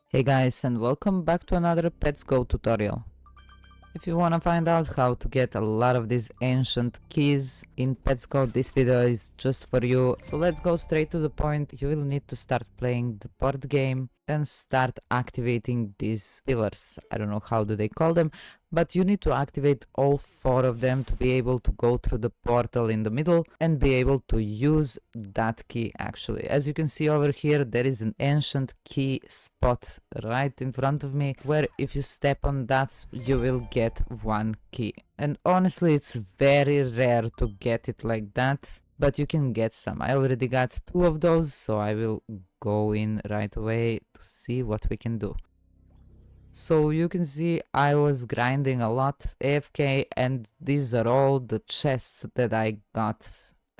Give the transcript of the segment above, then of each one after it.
Hey guys, and welcome back to another Pets Go tutorial. If you wanna find out how to get a lot of these ancient keys in Pets Go, this video is just for you. So let's go straight to the point. You will need to start playing the board game and start activating these pillars. I don't know how do they call them, but you need to activate all 4 of them to be able to go through the portal in the middle and be able to use that key actually. As you can see over here, there is an ancient key spot right in front of me where if you step on that, you will get 1 key. And honestly, it's very rare to get it like that, but you can get some. I already got 2 of those, so I will go in right away to see what we can do. So you can see I was grinding a lot AFK, and these are all the chests that I got,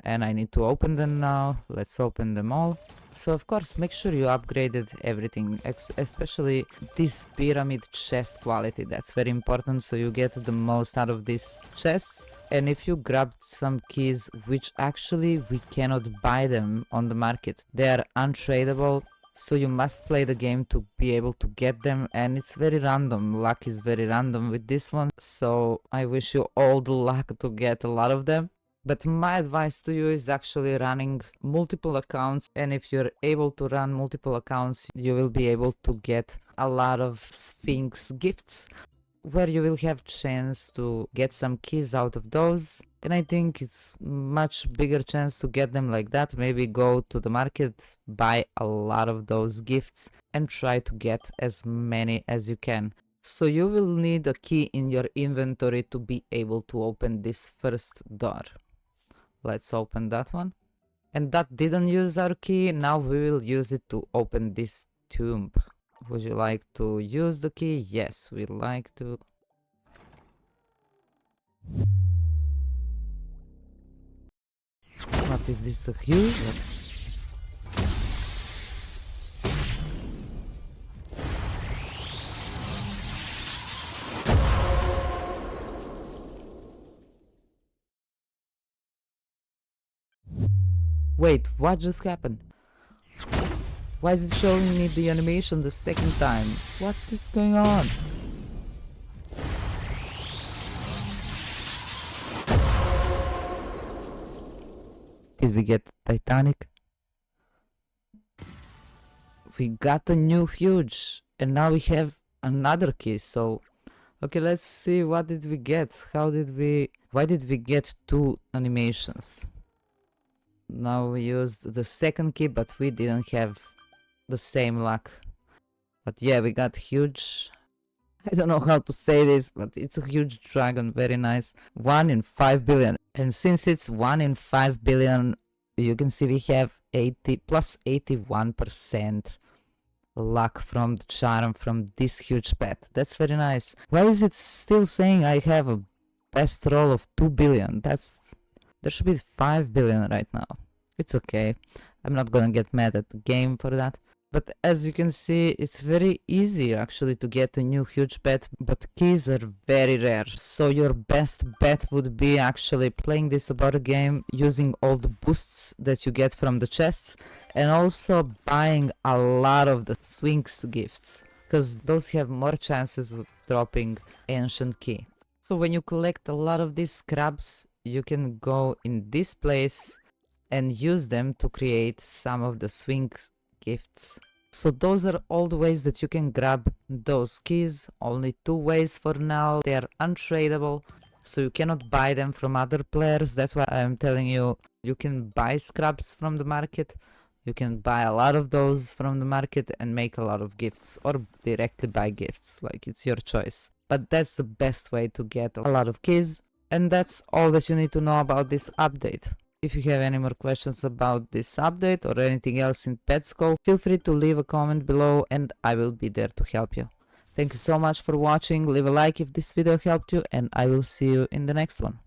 and I need to open them now. Let's open them all. So of course make sure you upgraded everything, especially this pyramid chest quality. That's very important, so you get the most out of these chests. And if you grabbed some keys, which actually we cannot buy them on the market, they are untradeable, so you must play the game to be able to get them, and it's very random. Luck is very random with this one, so I wish you all the luck to get a lot of them. But my advice to you is actually running multiple accounts, and if you're able to run multiple accounts, you will be able to get a lot of Sphinx gifts, where you will have chance to get some keys out of those. And I think it's much bigger chance to get them like that. Maybe go to the market, buy a lot of those gifts and try to get as many as you can. So you will need a key in your inventory to be able to open this first door. Let's open that one. And that didn't use our key. Now we will use it to open this tomb. Would you like to use the key? Yes, we like to. What is this, a huge? Wait, what just happened? Why is it showing me the animation the second time? What is going on? Did we get Titanic? We got a new huge, and now we have another key. So okay, let's see, what did we get? Why did we get 2 animations? Now we used the second key, but we didn't have the same luck. But yeah, we got huge. I don't know how to say this, but it's a huge dragon, very nice. 1 in 5 billion. And since it's 1 in 5 billion, you can see we have 80 plus 81% luck from the charm from this huge pet. That's very nice. Why is it still saying I have a best roll of 2 billion? There should be 5 billion right now. It's okay. I'm not gonna get mad at the game for that. But as you can see, it's very easy actually to get a new huge pet, but keys are very rare. So your best bet would be actually playing this board game using all the boosts that you get from the chests, and also buying a lot of the Sphinx gifts, because those have more chances of dropping ancient key. So when you collect a lot of these scraps, you can go in this place and use them to create some of the Sphinx gifts. So those are all the ways that you can grab those keys. Only 2 ways for now. They are untradeable, so you cannot buy them from other players. That's why I'm telling you, you can buy scraps from the market. You can buy a lot of those from the market and make a lot of gifts, or directly buy gifts, like it's your choice. But that's the best way to get a lot of keys. And that's all that you need to know about this update. If you have any more questions about this update or anything else in Pets Go, feel free to leave a comment below and I will be there to help you. Thank you so much for watching. Leave a like if this video helped you, and I will see you in the next one.